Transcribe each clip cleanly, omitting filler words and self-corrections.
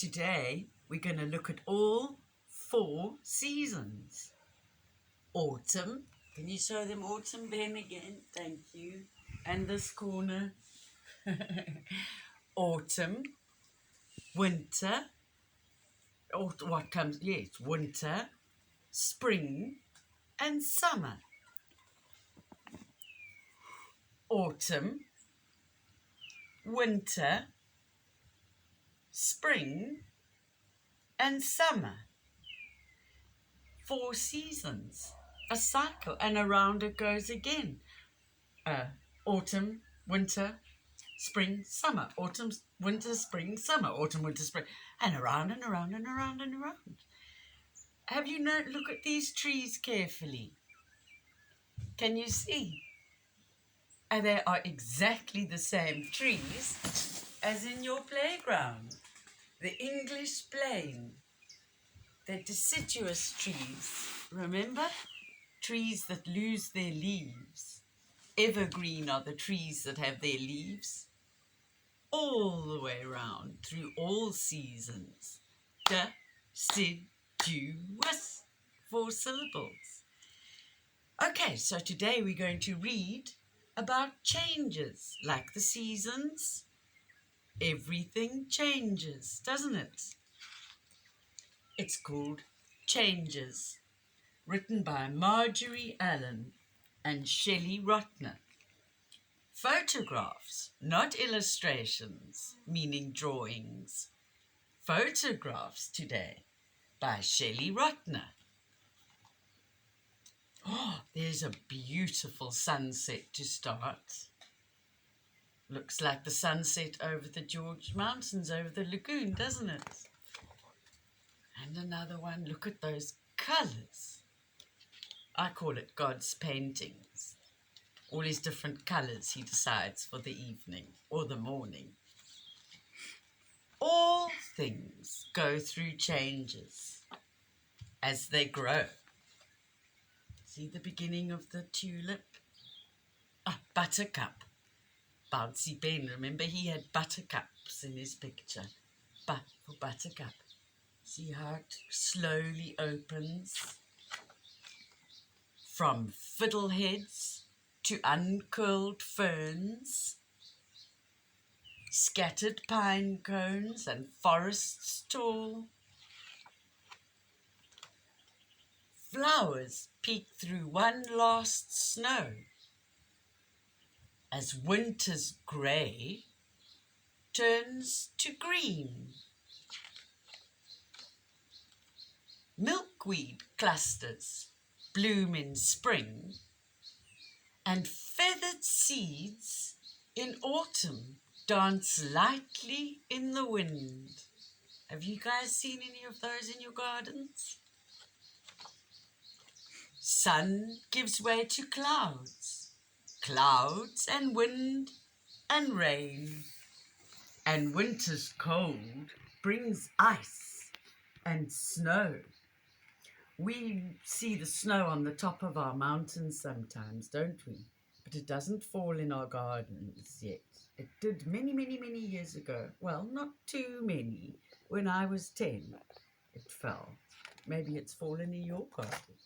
Today we're going to look at all 4 seasons. Autumn. Can you show them autumn, Ben, again? Thank you. And this corner. Autumn. Winter. What comes? Yes, winter. Spring. And summer. Autumn. Winter. Spring. And summer. 4 seasons. A cycle, and around it goes again. Autumn, winter, spring, summer. Autumn, winter, spring, summer. Autumn, winter, spring. And around and around and around and around. Have you look at these trees carefully? Can you see? And they are exactly the same trees as in your playground. The English plane. They're deciduous trees. Remember? Trees that lose their leaves. Evergreen are the trees that have their leaves all the way around through all seasons. Deciduous, 4 syllables. Okay, so today we're going to read about changes, like the seasons. Everything changes, doesn't it? It's called Changes, written by Marjorie Allen and Shelley Rotner. Photographs, not illustrations, meaning drawings. Photographs today by Shelley Rotner. Oh, there's a beautiful sunset to start. Looks like the sunset over the George Mountains, over the lagoon, doesn't it? And another one. Look at those colours. I call it God's paintings. All his different colours he decides for the evening or the morning. All things go through changes as they grow. See the beginning of the tulip? Buttercup. Bouncy Ben, remember he had buttercups in his picture. For buttercup. See how it slowly opens? From fiddleheads to uncurled ferns, scattered pine cones and forests tall. Flowers peek through one last snow as winter's grey turns to green. Milkweed clusters bloom in spring, and feathered seeds in autumn dance lightly in the wind. Have you guys seen any of those in your gardens? Sun gives way to clouds, clouds and wind and rain. And winter's cold brings ice and snow. We see the snow on the top of our mountains sometimes, don't we? But it doesn't fall in our gardens yet. It did many, many, many years ago. Well, not too many. When I was 10, it fell. Maybe it's fallen in your garden.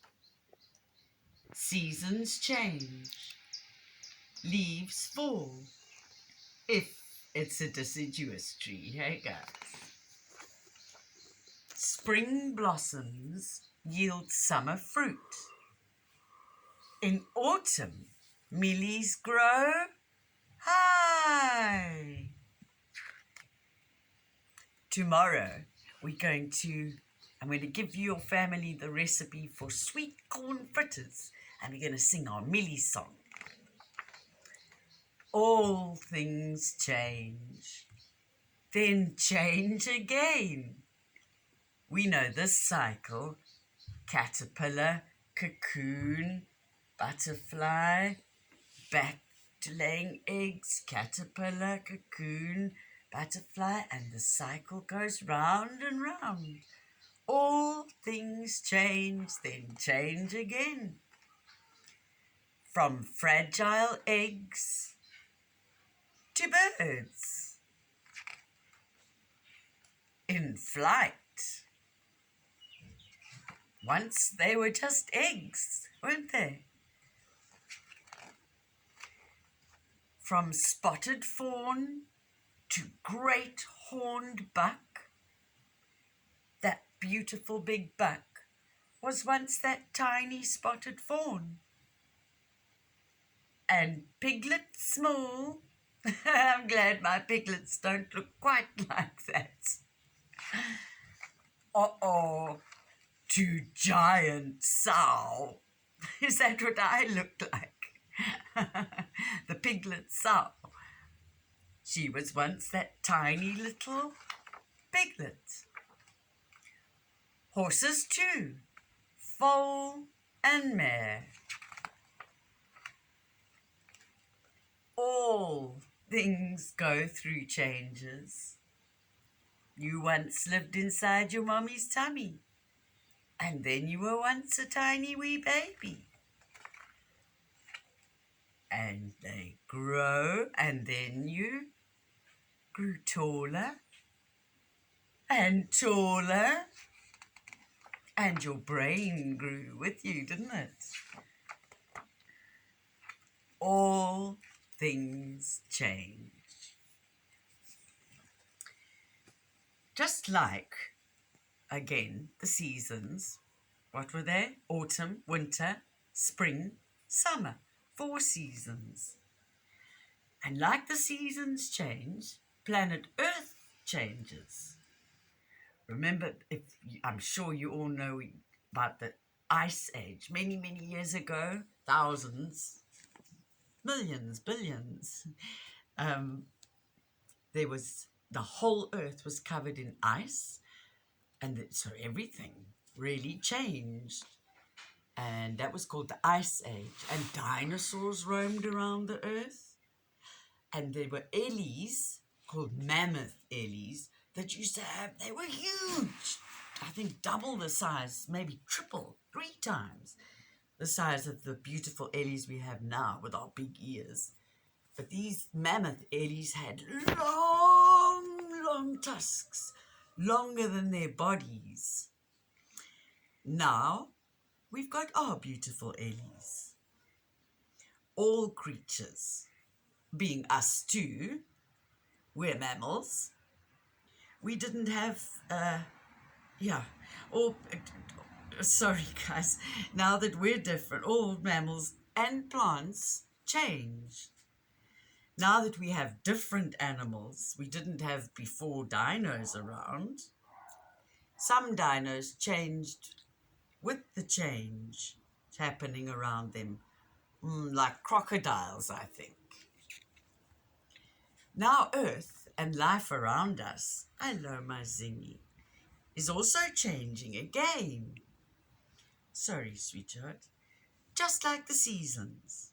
Seasons change. Leaves fall. If it's a deciduous tree, hey guys. Spring blossoms yield summer fruit. In autumn, mealies grow high. Tomorrow, I'm going to give your family the recipe for sweet corn fritters, and we're going to sing our mealie song. All things change, then change again. We know this cycle: caterpillar, cocoon, butterfly, back to laying eggs, caterpillar, cocoon, butterfly, and the cycle goes round and round. All things change, then change again. From fragile eggs to birds. in flight. Once they were just eggs, weren't they? From spotted fawn to great horned buck, that beautiful big buck was once that tiny spotted fawn. And piglet small, I'm glad my piglets don't look quite like that. Uh-oh, to giant sow. Is that what I look like? The piglet sow. She was once that tiny little piglet. Horses too, foal and mare. All things go through changes. You once lived inside your mommy's tummy, and then you were once a tiny wee baby. And they grow, and then you grew taller and taller, and your brain grew with you, didn't it? All things change. Just like, again, the seasons. What were they? Autumn, winter, spring, summer. 4 seasons. And like the seasons change, planet Earth changes. Remember, I'm sure you all know about the Ice Age. Many, many years ago, thousands, millions, billions. There was, the whole Earth was covered in ice, and so everything really changed. And that was called the Ice Age. And dinosaurs roamed around the Earth. And there were ellies, called mammoth ellies, that used to have, they were huge. I think double the size, maybe triple, 3 times the size of the beautiful ellies we have now with our big ears. But these mammoth ellies had long, long tusks, longer than their bodies. Now, we've got our beautiful ellies. All creatures, being us too, we're mammals. We didn't have, sorry guys, now that we're different, all mammals and plants change. Now that we have different animals we didn't have before dinos around, some dinos changed with the change happening around them, like crocodiles, I think. Now Earth and life around us, hello my zingy, is also changing again. Sorry, sweetheart. Just like the seasons.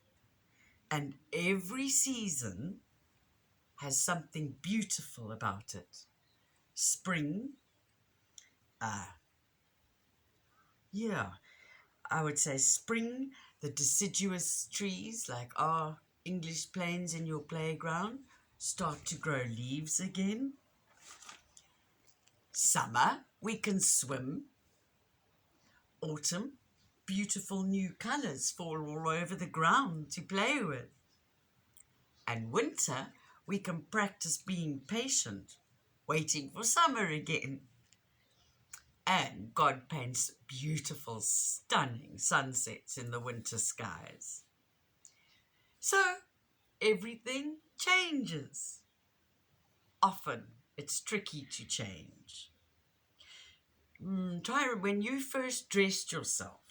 And every season has something beautiful about it. Spring, I would say spring, the deciduous trees like our English plains in your playground start to grow leaves again. Summer, we can swim. Autumn, beautiful new colours fall all over the ground to play with. And winter, we can practice being patient, waiting for summer again. And God paints beautiful, stunning sunsets in the winter skies. So, everything changes. Often, it's tricky to change. Try when you first dressed yourself.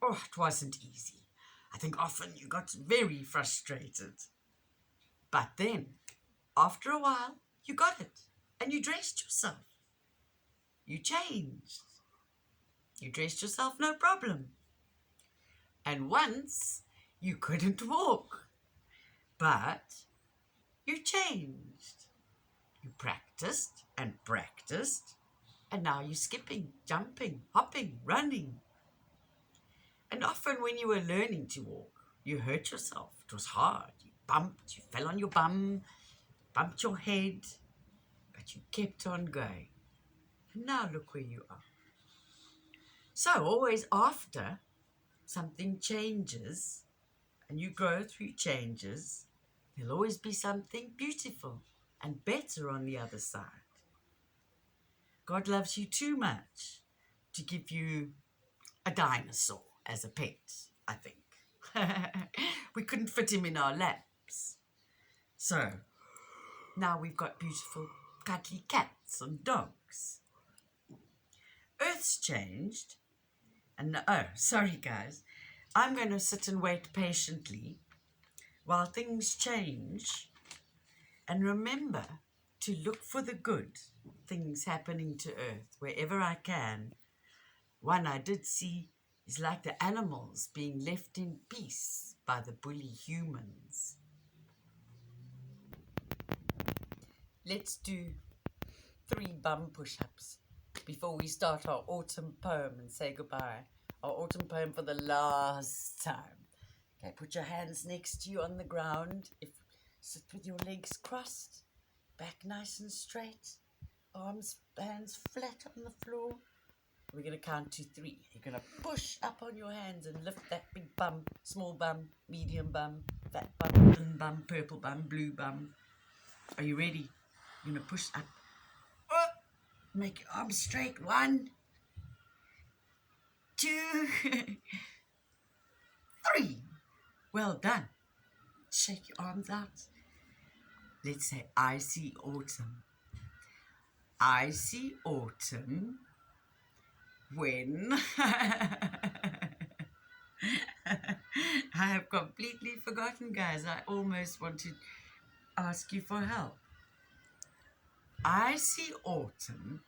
Oh, it wasn't easy. I think often you got very frustrated. But then, after a while, you got it. And you dressed yourself. You changed. You dressed yourself, no problem. And once, you couldn't walk. But you changed. You practiced and practiced. And now you're skipping, jumping, hopping, running. And often when you were learning to walk, you hurt yourself. It was hard. You bumped, you fell on your bum, bumped your head, but you kept on going. Now look where you are. So always after something changes and you grow through changes, there'll always be something beautiful and better on the other side. God loves you too much to give you a dinosaur as a pet, I think. We couldn't fit him in our laps. So now we've got beautiful cuddly cats and dogs. Earth's changed. And oh, sorry guys. I'm going to sit and wait patiently while things change and remember to look for the good things happening to Earth wherever I can. One I did see is like the animals being left in peace by the bully humans. Let's do 3 bum push-ups before we start our autumn poem and say goodbye. Our autumn poem for the last time. Okay, put your hands next to you on the ground. Sit with your legs crossed, back nice and straight, hands flat on the floor. We're going to count to 3. You're going to push up on your hands and lift that big bum, small bum, medium bum, fat bum, thin bum, purple bum, blue bum. Are you ready? You're going to push up. Make your arms straight. 1, 2, 3. Well done. Shake your arms out. Let's say, I see autumn. I see autumn when I have completely forgotten, guys. I almost want to ask you for help. I see autumn.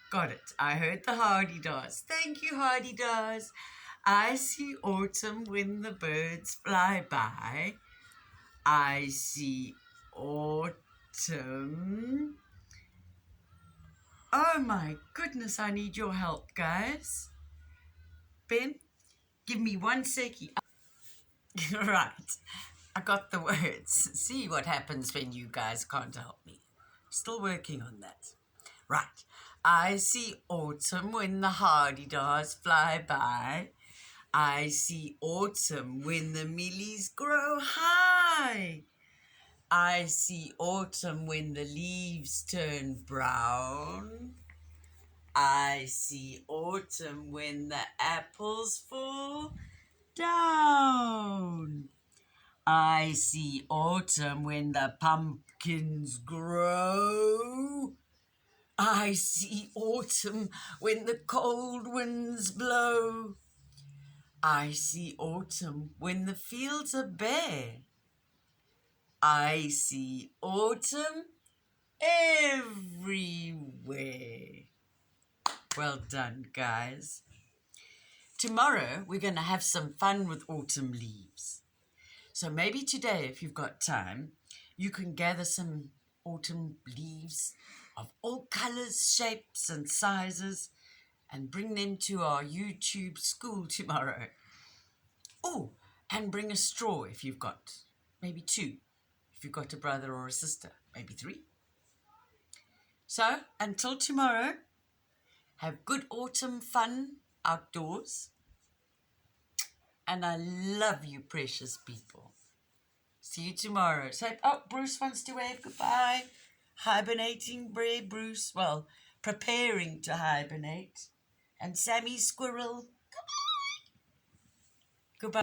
Got it. I heard the Hardy-Dars. Thank you, Hardy-Dars. I see autumn when the birds fly by. I see autumn. Oh my goodness, I need your help, guys. Ben, give me 1 second. Right, I got the words. See what happens when you guys can't help me. Still working on that. Right, I see autumn when the Hardy-Dars fly by. I see autumn when the millies grow high. I see autumn when the leaves turn brown. I see autumn when the apples fall down. I see autumn when the pumpkins grow. I see autumn when the cold winds blow. I see autumn when the fields are bare. I see autumn everywhere. Well done, guys. Tomorrow, we're going to have some fun with autumn leaves. So maybe today, if you've got time, you can gather some autumn leaves of all colours, shapes and sizes and bring them to our YouTube school tomorrow. Oh, and bring a straw if you've got, maybe 2. If you've got a brother or a sister, maybe 3. So, until tomorrow, have good autumn fun outdoors. And I love you, precious people. See you tomorrow. Say, oh, Bruce wants to wave goodbye. Hibernating Bruce. Well, preparing to hibernate. And Sammy Squirrel.